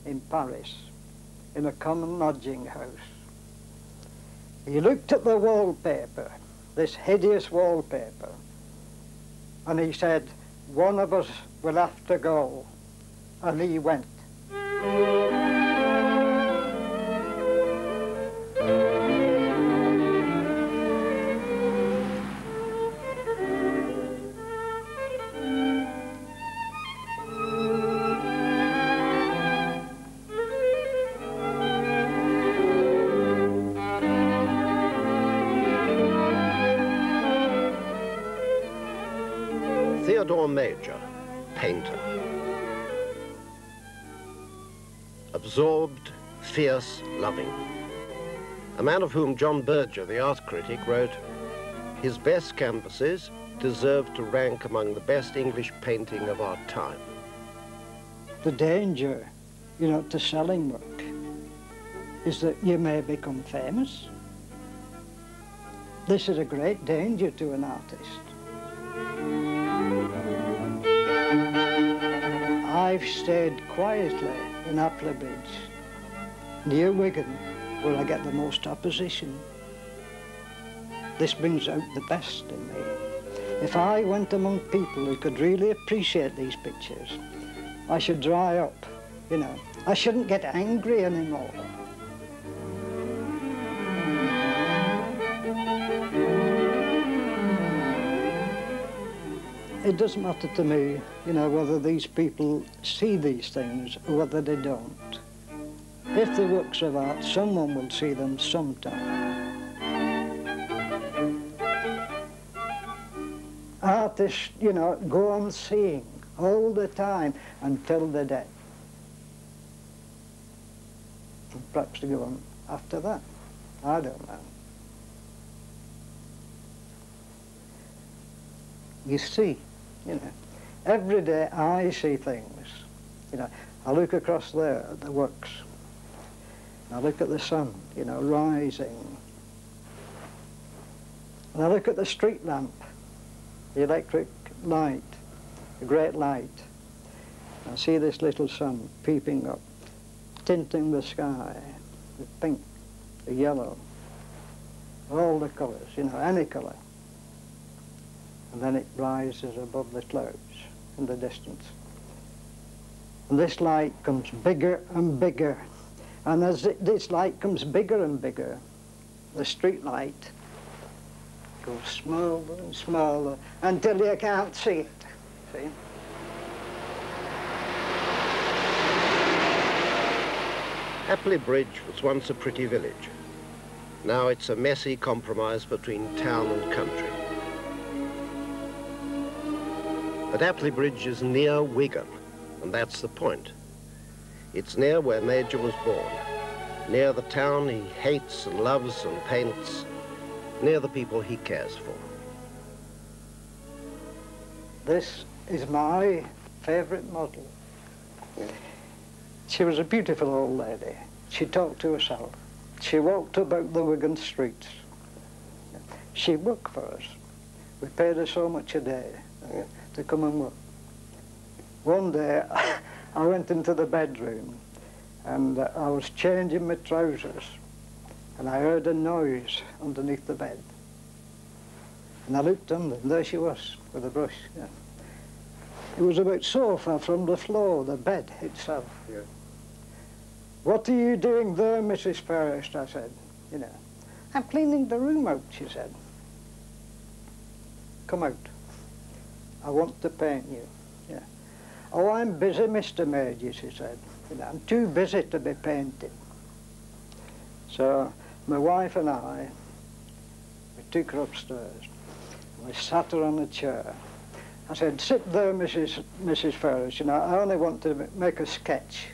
in Paris, in a common lodging house. He looked at the wallpaper, this hideous wallpaper, and he said, one of us will have to go. And he went. Theodore Major, painter. Absorbed, fierce, loving. A man of whom John Berger, the art critic, wrote, his best canvases deserve to rank among the best English painting of our time. The danger, you know, to selling work is that you may become famous. This is a great danger to an artist. I've stayed quietly in Applebridge, near Wigan, where I get the most opposition. This brings out the best in me. If I went among people who could really appreciate these pictures, I should dry up, you know. I shouldn't get angry anymore. It doesn't matter to me, you know, whether these people see these things or whether they don't. If the works of art, someone will see them sometime. Artists, you know, go on seeing all the time until they're dead. And perhaps to go on after that. I don't know. You see, you know, every day I see things. You know, I look across there at the works. I look at the sun, you know, rising. And I look at the street lamp, the electric light, the great light. I see this little sun peeping up, tinting the sky, the pink, the yellow, all the colours, you know, any colour. And then it rises above the clouds in the distance. And this light comes bigger and bigger. And as this light comes bigger and bigger, the street light goes smaller and smaller until you can't see it. See? Applebridge was once a pretty village. Now it's a messy compromise between town and country. But Applebridge is near Wigan, and that's the point. It's near where Major was born, near the town he hates and loves and paints, near the people he cares for. This is my favourite model. She was a beautiful old lady. She talked to herself. She walked about the Wigan streets. She worked for us. We paid her so much a day to come and work. One day, I went into the bedroom and I was changing my trousers and I heard a noise underneath the bed. And I looked under and there she was with a brush. Yeah. It was about so far from the floor, the bed itself. Yeah. What are you doing there, Mrs. Fairest? I said, you know. I'm cleaning the room out, she said. Come out. I want to paint you. Yeah. Oh, I'm busy, Mr. Major, she said. You know, I'm too busy to be painting. So my wife and I, we took her upstairs. We sat her on a chair. I said, sit there, Mrs. Ferris, you know, I only want to make a sketch.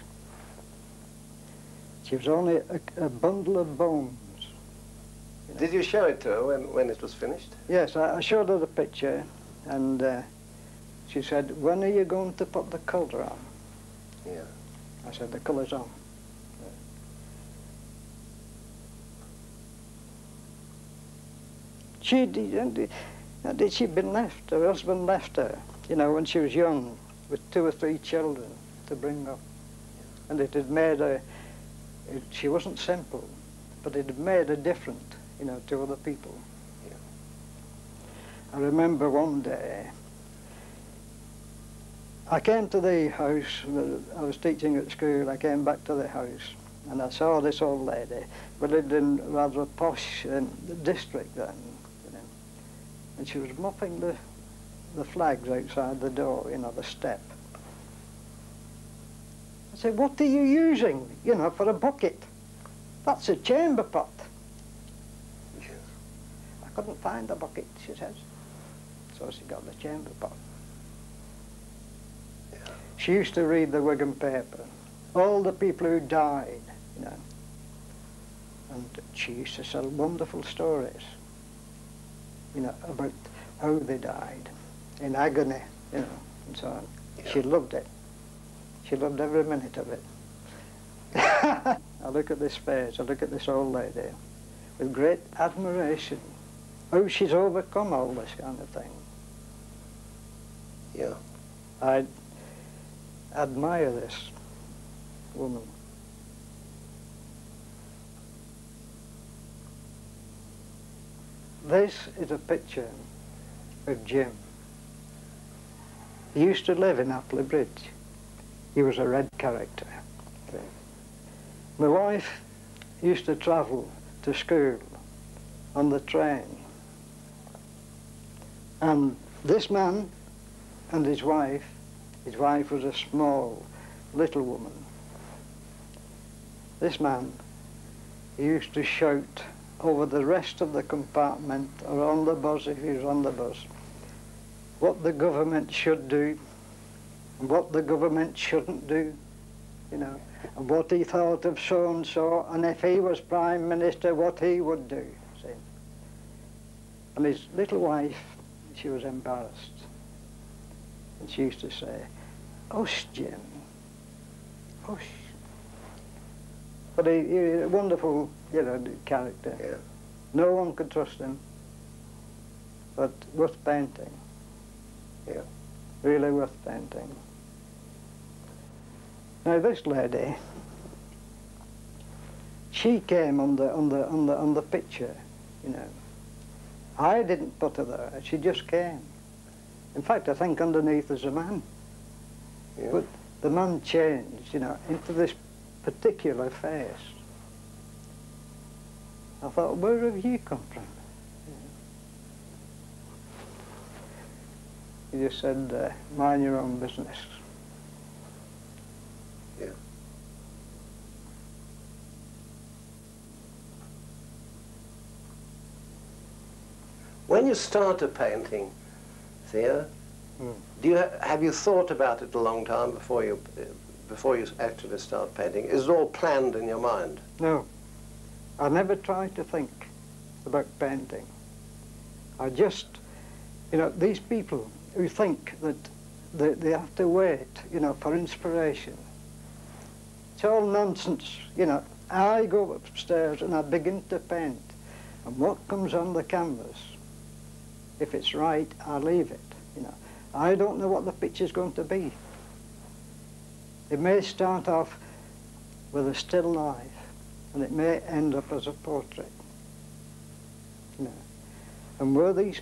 She was only a bundle of bones. You know. Did you show it to her when it was finished? Yes, I showed her the picture, and she said, when are you going to put the colour on? Yeah. I said, the colour's on. She'd been left, her husband left her, you know, when she was young, with 2 or 3 children to bring up. And it had made her, she wasn't simple, but it had made her different, you know, to other people. Yeah. I remember one day, I came to the house, I was teaching at school, I came back to the house, and I saw this old lady. We lived in rather a posh district then, you know, and she was mopping the flags outside the door, you know, the step. I said, what are you using, you know, for a bucket? That's a chamber pot. Yes. I couldn't find the bucket, she says. So she got the chamber pot. Yeah. She used to read the Wigan paper, all the people who died, you know. And she used to tell wonderful stories, you know, about how they died, in agony, you know, and so on. Yeah. She loved it. She loved every minute of it. I look at this face, I look at this old lady with great admiration. How she's overcome all this kind of thing. Yeah. I admire this woman. This is a picture of Jim. He used to live in Apley Bridge. He was a red character. My wife used to travel to school on the train. And this man and his wife was a small, little woman. This man, he used to shout over the rest of the compartment or on the bus, if he was on the bus, what the government should do and what the government shouldn't do, you know, and what he thought of so-and-so, and if he was Prime Minister, what he would do, see. And his little wife, she was embarrassed. And she used to say, "Hush, Jim, hush." But he was a wonderful, you know, character. Yeah. No one could trust him, but worth painting. Yeah. Really worth painting. Now this lady, she came on the picture, you know. I didn't put her there, she just came. In fact, I think underneath there's a man. Yeah. But the man changed, you know, into this particular face. I thought, where have you come from? He just said, mind your own business. Yeah. When you start a painting, Theo, have you thought about it a long time before you actually start painting? Is it all planned in your mind? No, I never tried to think about painting. I just, you know, these people who think that they have to wait, you know, for inspiration. It's all nonsense, you know. I go upstairs and I begin to paint, and what comes on the canvas, if it's right, I leave it, you know. I don't know what the picture's going to be. It may start off with a still life, and it may end up as a portrait, you know. And where these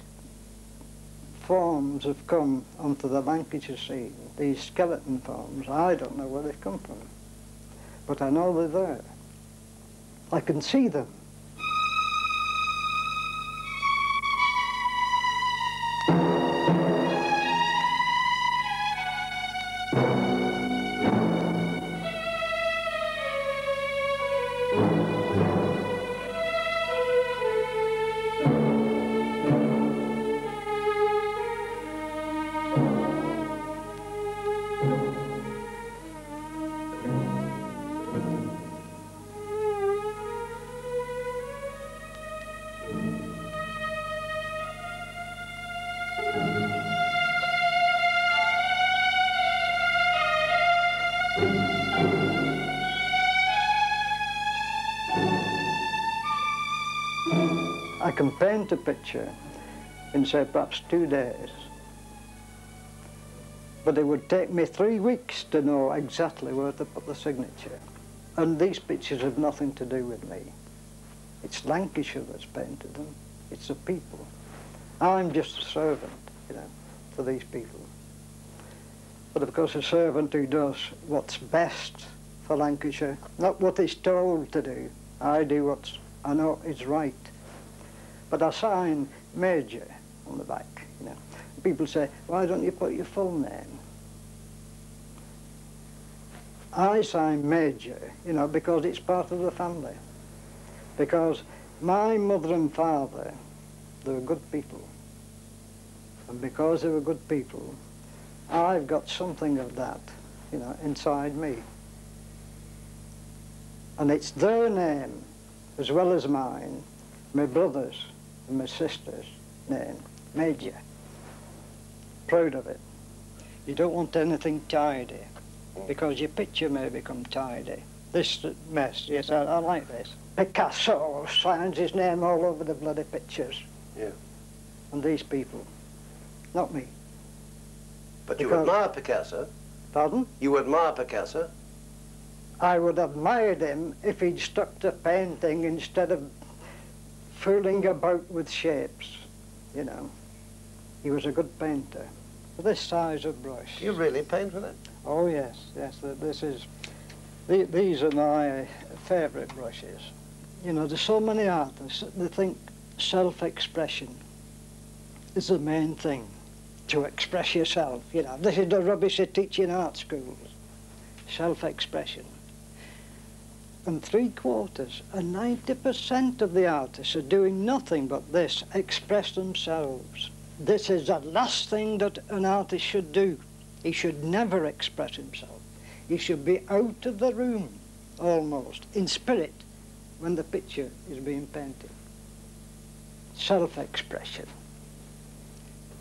forms have come onto the Lancashire scene, these skeleton forms, I don't know where they've come from. But I know they're there. I can see them. I can paint a picture in, say, perhaps 2 days. But it would take me 3 weeks to know exactly where to put the signature. And these pictures have nothing to do with me. It's Lancashire that's painted them. It's the people. I'm just a servant, you know, to these people. But of course a servant who does what's best for Lancashire, not what he's told to do. I do what I know is right. But I sign Major on the back, you know. People say, why don't you put your full name? I sign Major, you know, because it's part of the family. Because my mother and father, they were good people. And because they were good people, I've got something of that, you know, inside me. And it's their name, as well as mine, my brother's and my sister's name, Major. Proud of it. You don't want anything tidy, because your picture may become tidy. This mess, yes, I like this. Picasso signs his name all over the bloody pictures. Yeah. And these people, not me. But you admire Picasso. Pardon? You admire Picasso. I would have admired him if he'd stuck to painting instead of fooling about with shapes, you know. He was a good painter. This size of brush. Do you really paint with it? Oh yes, yes. These are my favourite brushes. You know, there's so many artists that think self-expression is the main thing. To express yourself, you know. This is the rubbish they teach in art schools. Self-expression. And 3/4 and 90% of the artists are doing nothing but this, express themselves. This is the last thing that an artist should do. He should never express himself. He should be out of the room, almost, in spirit, when the picture is being painted. Self-expression.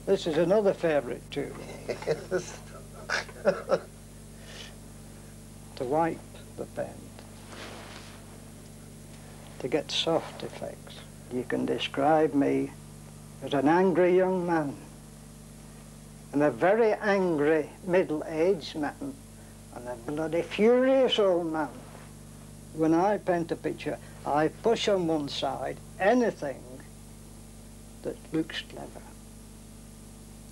This is another favourite too. To wipe the paint. To get soft effects. You can describe me as an angry young man. And a very angry middle-aged man. And a bloody furious old man. When I paint a picture, I push on one side anything that looks clever.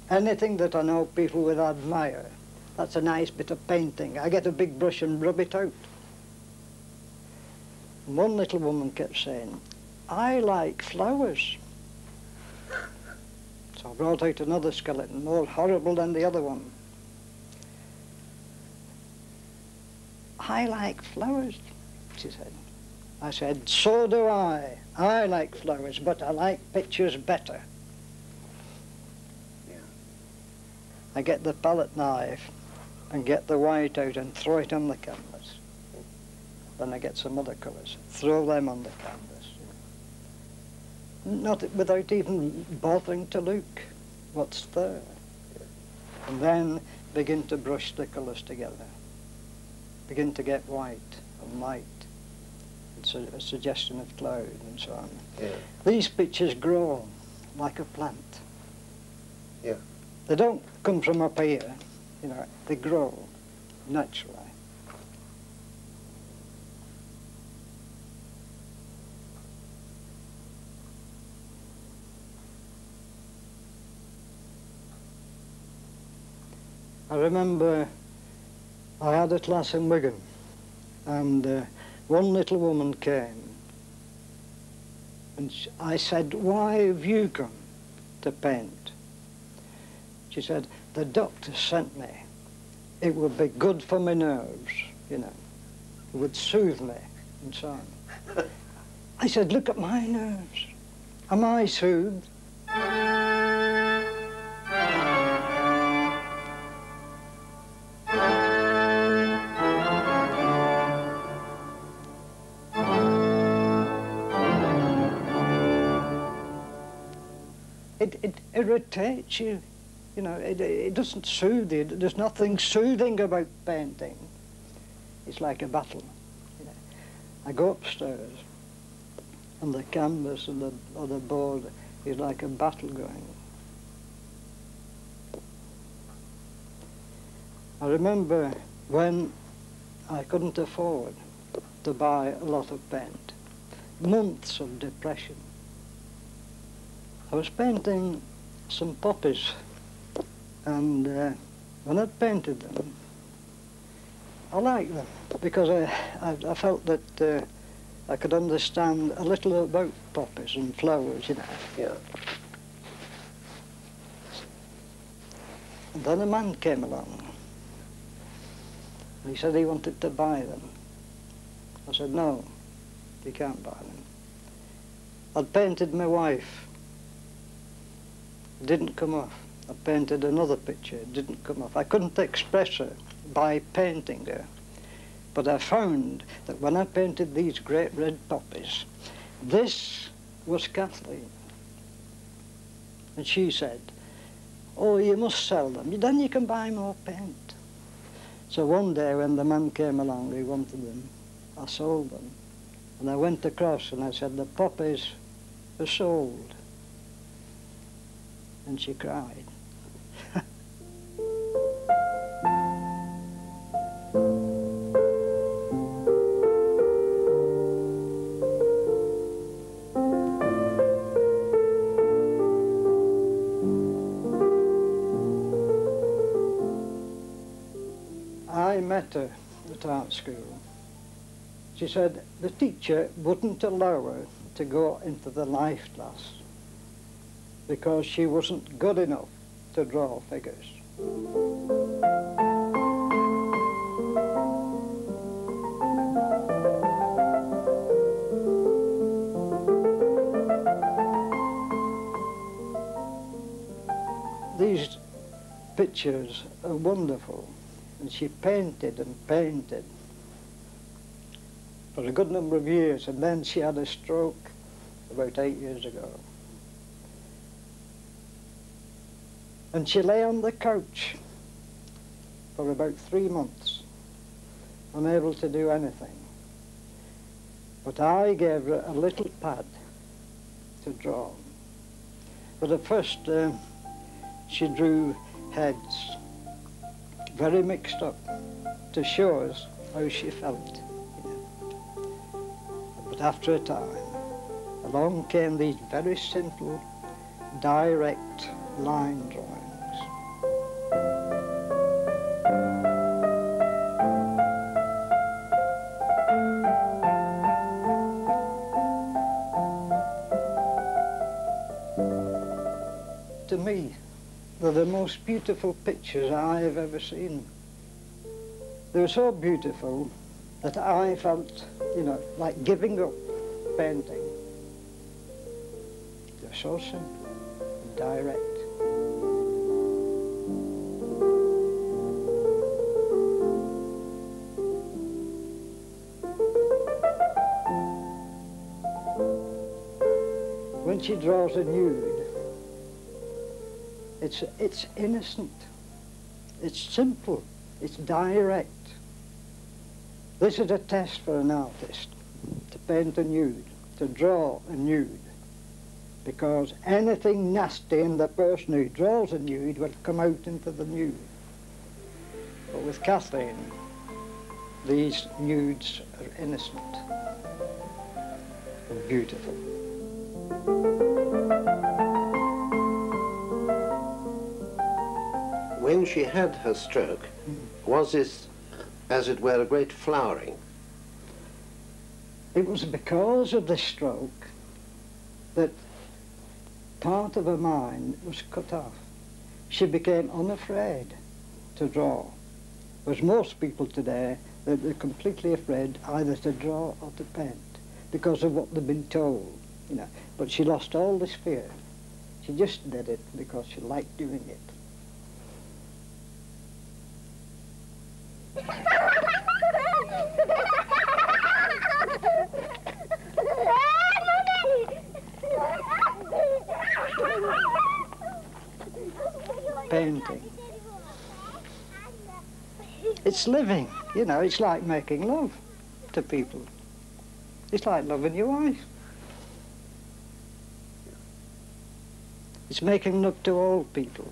Anything that I know people would admire. That's a nice bit of painting. I get a big brush and rub it out. And one little woman kept saying, I like flowers. So I brought out another skeleton, more horrible than the other one. I like flowers, she said. I said, so do I. I like flowers, but I like pictures better. I get the palette knife and get the white out and throw it on the canvas. Then I get some other colours, throw them on the canvas. Not without even bothering to look what's there. And then begin to brush the colours together. Begin to get white and light, and a suggestion of cloud and so on. Yeah. These pictures grow like a plant. Yeah. They don't come from up here, you know, they grow naturally. I remember I had a class in Wigan, and one little woman came, and I said, why have you come to paint? She said, the doctor sent me. It would be good for my nerves, you know. It would soothe me, and so on. I said, look at my nerves. Am I soothed? It irritates you. You know, it doesn't soothe you. There's nothing soothing about painting. It's like a battle. You know. I go upstairs, and the canvas and the board is like a battle going. I remember when I couldn't afford to buy a lot of paint, months of depression. I was painting some poppies, and when I'd painted them, I liked them because I felt that I could understand a little about poppies and flowers, you know. Yeah. And then a man came along. And he said he wanted to buy them. I said, no, you can't buy them. I'd painted my wife. It didn't come off. I painted another picture. It didn't come off. I couldn't express her by painting her. But I found that when I painted these great red poppies, this was Kathleen. And she said, oh, you must sell them. Then you can buy more paint. So one day when the man came along, he wanted them, I sold them. And I went across and I said, the poppies are sold. And she cried. I met her at art school. She said the teacher wouldn't allow her to go into the life class because she wasn't good enough to draw figures. These pictures are wonderful. And she painted and painted for a good number of years, and then she had a stroke about 8 years ago. And she lay on the couch for about 3 months, unable to do anything. But I gave her a little pad to draw. But at first she drew heads, very mixed up, to show us how she felt. You know. But after a time, along came these very simple, direct line drawings. To me, they're the most beautiful pictures I've ever seen. They were so beautiful that I felt, you know, like giving up painting. They're so simple and direct. When she draws a nude, it's innocent, it's simple, it's direct. This is a test for an artist, to paint a nude, to draw a nude, because anything nasty in the person who draws a nude will come out into the nude. But with Kathleen, these nudes are innocent and beautiful. When she had her stroke, was this, as it were, a great flowering? It was because of the stroke that part of her mind was cut off. She became unafraid to draw. Whereas most people today, they're completely afraid either to draw or to paint because of what they've been told, you know. But she lost all this fear. She just did it because she liked doing it. Painting. It's living, you know, it's like making love to people. It's like loving your wife. It's making love to all people.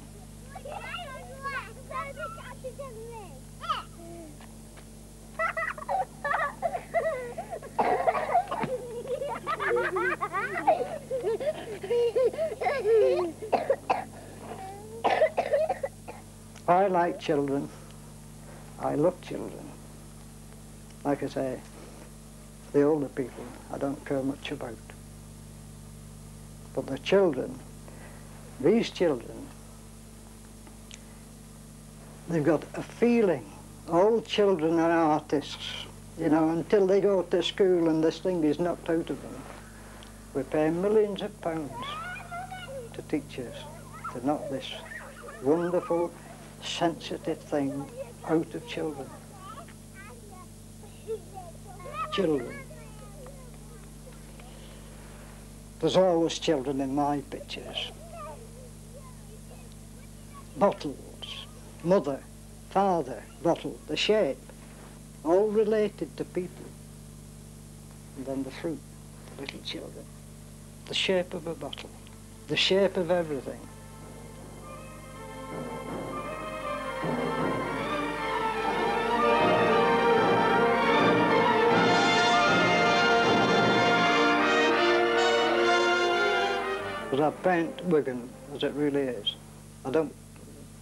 like children. I love children. Like I say, the older people I don't care much about. But the children, these children, they've got a feeling. All children are artists, you know, until they go to school and this thing is knocked out of them. We pay millions of pounds to teachers to knock this wonderful, sensitive thing out of children. Children. There's always children in my pictures. Bottles, mother, father, bottle, the shape, all related to people. And then the fruit, the little children. The shape of a bottle, the shape of everything. But I paint Wigan as it really is. I don't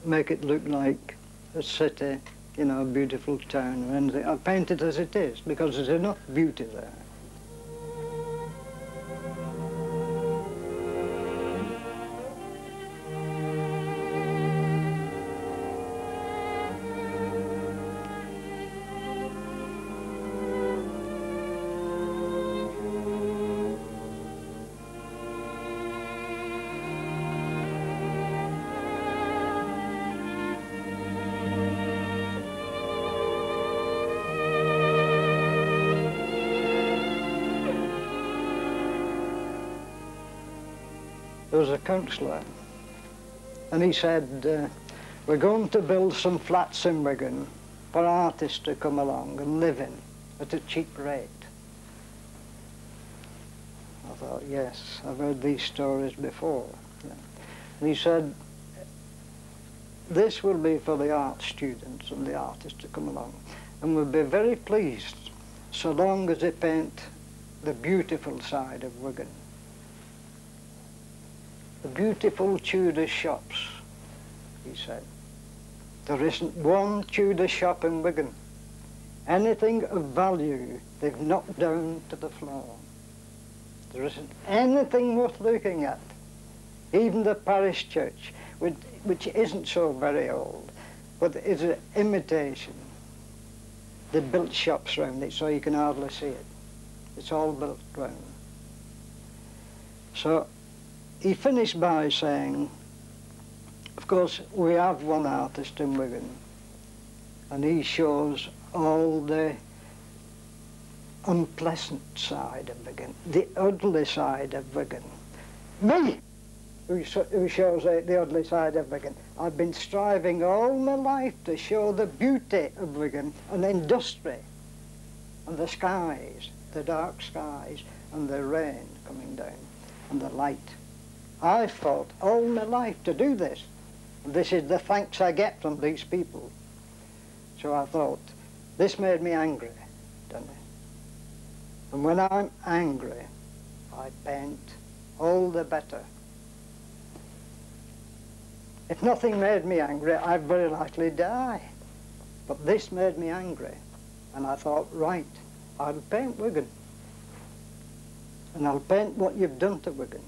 make it look like a city, you know, a beautiful town or anything. I paint it as it is because there's enough beauty there. There was a councillor, and he said, we're going to build some flats in Wigan for artists to come along and live in at a cheap rate. I thought, yes, I've heard these stories before. Yeah. And he said, this will be for the art students and the artists to come along, and we'll be very pleased so long as they paint the beautiful side of Wigan. The beautiful Tudor shops, he said. There isn't one Tudor shop in Wigan. Anything of value they've knocked down to the floor. There isn't anything worth looking at. Even the parish church, which isn't so very old, but is an imitation. They built shops round it so you can hardly see it. It's all built round. So he finished by saying, of course, we have one artist in Wigan, and he shows all the unpleasant side of Wigan, the ugly side of Wigan. Me, who shows the ugly side of Wigan. I've been striving all my life to show the beauty of Wigan and industry, and the skies, the dark skies, and the rain coming down, and the light. I fought all my life to do this. And this is the thanks I get from these people. So I thought, this made me angry, didn't it? And when I'm angry, I paint all the better. If nothing made me angry, I'd very likely die. But this made me angry. And I thought, right, I'll paint Wigan. And I'll paint what you've done to Wigan.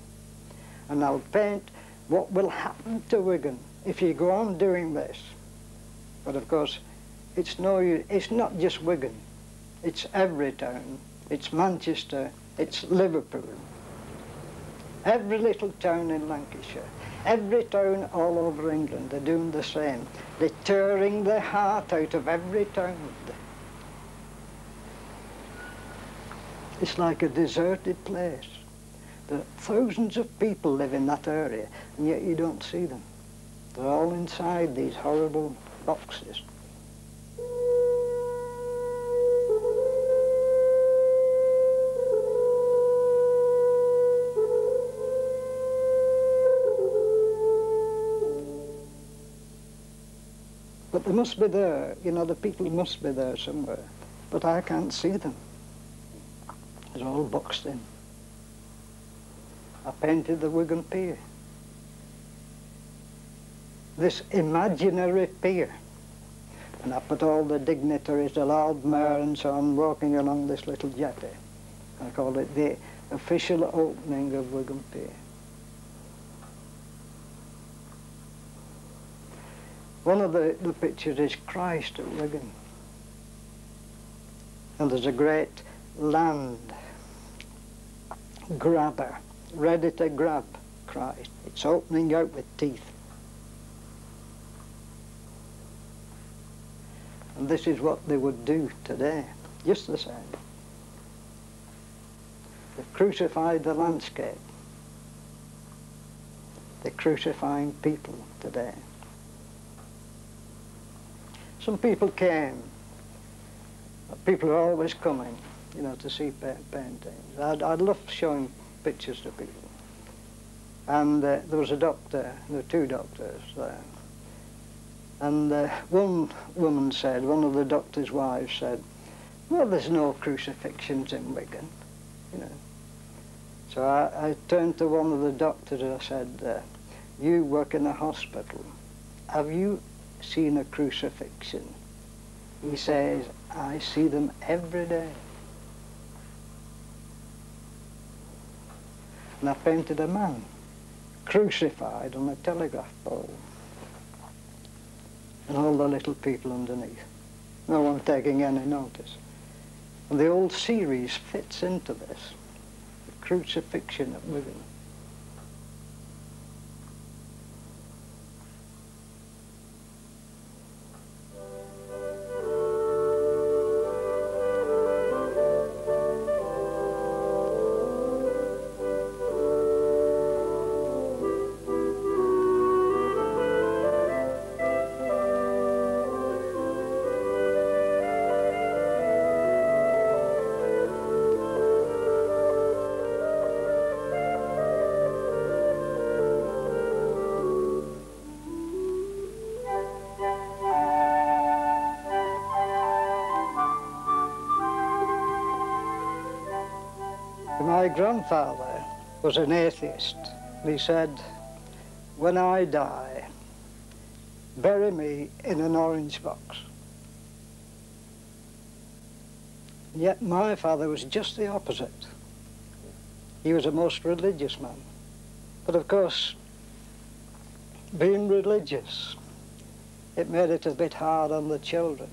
And I'll paint what will happen to Wigan if you go on doing this. But of course, it's not just Wigan. It's every town. It's Manchester. It's Liverpool. Every little town in Lancashire. Every town all over England, they're doing the same. They're tearing the heart out of every town. It's like a deserted place. Thousands of people live in that area, and yet you don't see them. They're all inside these horrible boxes. But they must be there, you know, the people must be there somewhere. But I can't see them. They're all boxed in. I painted the Wigan Pier. this imaginary pier. And I put all the dignitaries, the Lord Mayor and so on, walking along this little jetty. I call it the official opening of Wigan Pier. One of the pictures is Christ at Wigan. And there's a great land grabber, ready to grab Christ. It's opening out with teeth. And this is what they would do today, just the same. They've crucified the landscape. They're crucifying people today. Some people came. People are always coming, you know, to see paintings. I'd love showing pictures to people. And there was a doctor, there were two doctors there. And one woman said, one of the doctor's wives said, well, there's no crucifixions in Wigan, you know. So I turned to one of the doctors and I said, you work in a hospital. Have you seen a crucifixion? He says, I see them every day. And I painted a man crucified on a telegraph pole. And all the little people underneath. No one taking any notice. And the old series fits into this. The crucifixion at Wigan. My grandfather was an atheist. He said, when I die, bury me in an orange box. Yet my father was just the opposite. He was a most religious man. But of course, being religious, it made it a bit hard on the children,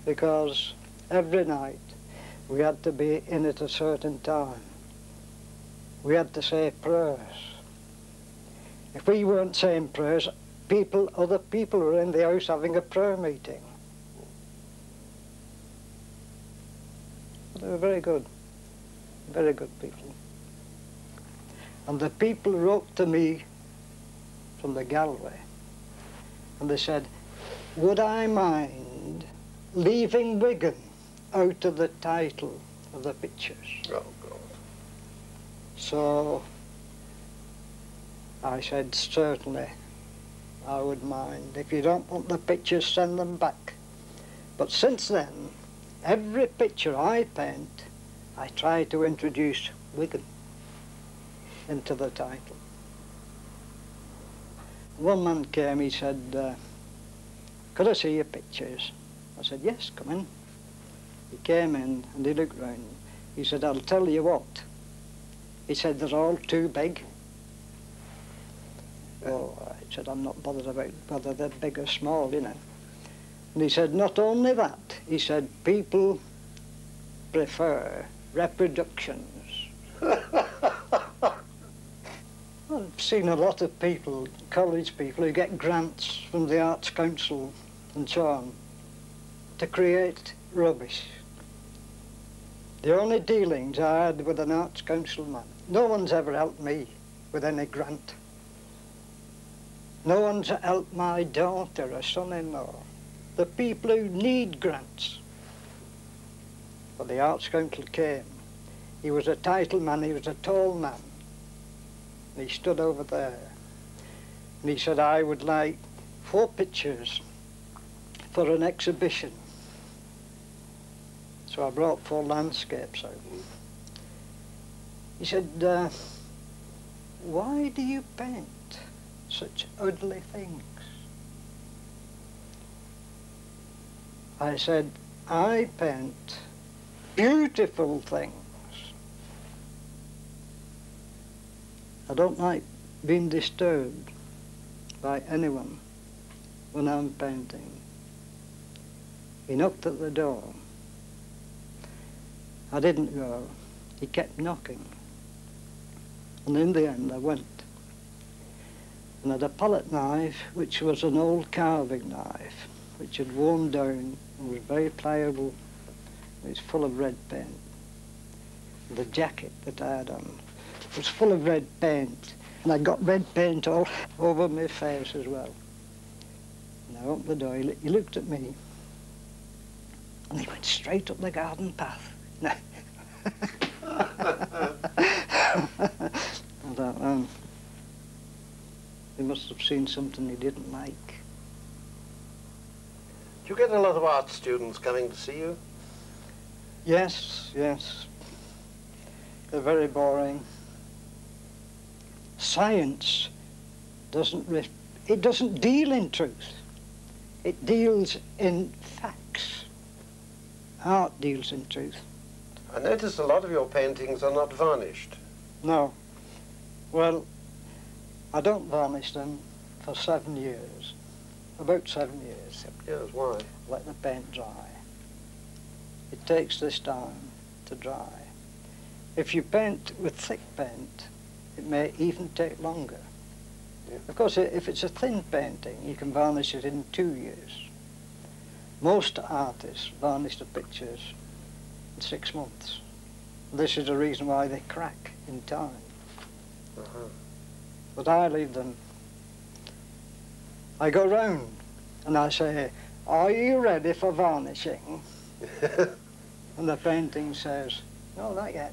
because every night we had to be in at a certain time. We had to say prayers. If we weren't saying prayers, other people were in the house having a prayer meeting. They were very good people. And the people wrote to me from the gallery, and they said, would I mind leaving Wigan out of the title of the pictures? Oh, God. So I said, certainly, I would mind. If you don't want the pictures, send them back. But since then, every picture I paint, I try to introduce Wigan into the title. One man came, he said, could I see your pictures? I said, yes, come in. He came in and he looked round. He said, I'll tell you what. He said, they're all too big. Oh, I said, I'm not bothered about whether they're big or small, you know. And he said, not only that, he said, people prefer reproductions. I've seen a lot of people, college people, who get grants from the Arts Council and so on to create rubbish. The only dealings I had with an Arts Council man, no one's ever helped me with any grant. No one's helped my daughter or son-in-law. The people who need grants. Well, the Arts Council came. He was a title man, he was a tall man. And he stood over there. And he said, I would like 4 pictures for an exhibition. So I brought 4 landscapes out. He said, why do you paint such ugly things. I said, I paint beautiful things. I don't like being disturbed by anyone when I'm painting. He knocked at the door. I didn't go. He kept knocking. And in the end I went. And had a palette knife, which was an old carving knife, which had worn down and was very pliable. It was full of red paint. The jacket that I had on was full of red paint, and I got red paint all over my face as well. And I opened the door, he looked at me, and he went straight up the garden path. I thought, he must have seen something he didn't like. Do you get a lot of art students coming to see you? Yes, yes. They're very boring. Science doesn't deal in truth. It deals in facts. Art deals in truth. I noticed a lot of your paintings are not varnished. No. Well, I don't varnish them for 7 years. About 7 years. 7 years, why? Let the paint dry. It takes this time to dry. If you paint with thick paint, it may even take longer. Yeah. Of course, if it's a thin painting, you can varnish it in 2 years. Most artists varnish the pictures in 6 months. This is the reason why they crack in time. But I leave them. I go round and I say, are you ready for varnishing? And the painting says, no, not yet.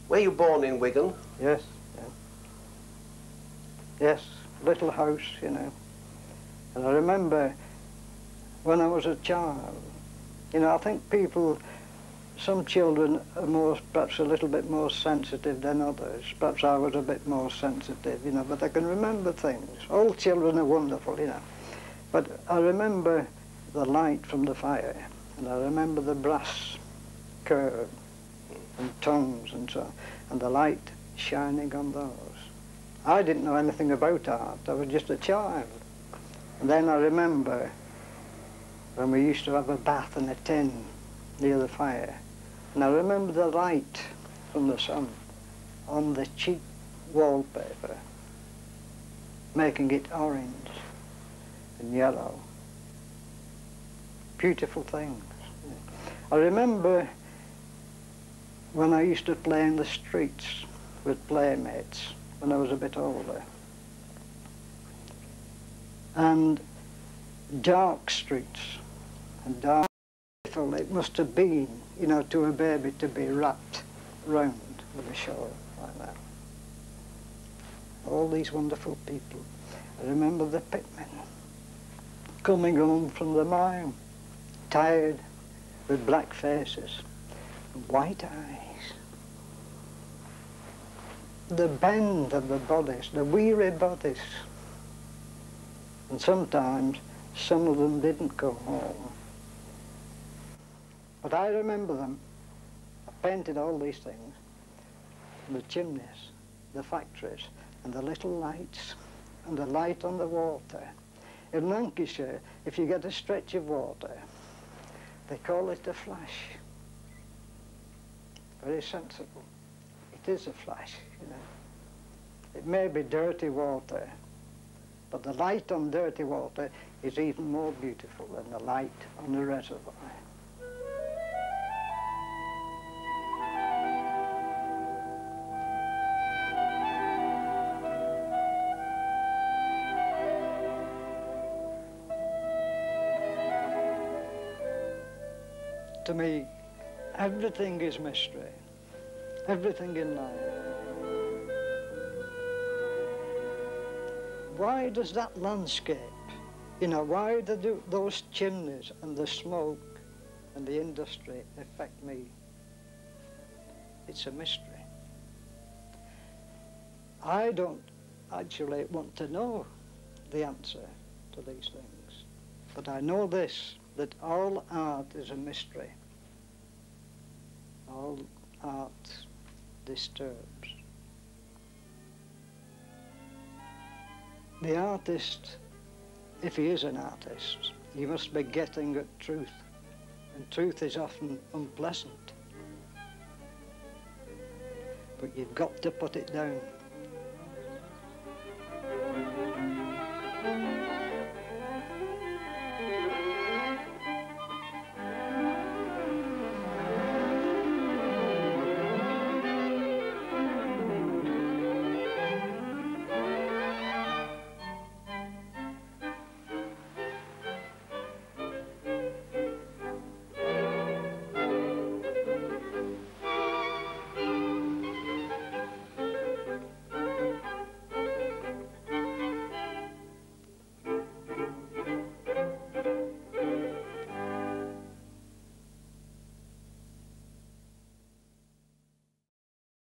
Were you born in Wigan? Yes, yeah. Yes, little house, you know. And I remember when I was a child, you know, I think some children are perhaps a little bit more sensitive than others. Perhaps I was a bit more sensitive, you know, but I can remember things. All children are wonderful, you know. But I remember the light from the fire, and I remember the brass curve and tongues and so on, and the light shining on those. I didn't know anything about art. I was just a child. And then I remember when we used to have a bath in a tin near the fire. And I remember the light from the sun on the cheap wallpaper, making it orange and yellow. Beautiful things. I remember when I used to play in the streets with playmates when I was a bit older. And dark streets and dark. It must have been, you know, to a baby to be wrapped round with a shawl like that. All these wonderful people. I remember the pitmen coming home from the mine, tired, with black faces, and white eyes. The bend of the bodies, the weary bodies. And sometimes some of them didn't go home. But I remember them. I painted all these things. The chimneys, the factories, and the little lights, and the light on the water. In Lancashire, if you get a stretch of water, they call it a flash. Very sensible. It is a flash, you know. It may be dirty water, but the light on dirty water is even more beautiful than the light on the reservoir. To me, everything is mystery. Everything in life. Why does that landscape, you know, why do those chimneys and the smoke and the industry affect me? It's a mystery. I don't actually want to know the answer to these things. But I know this, that all art is a mystery. All art disturbs. The artist, if he is an artist, he must be getting at truth. And truth is often unpleasant. But you've got to put it down.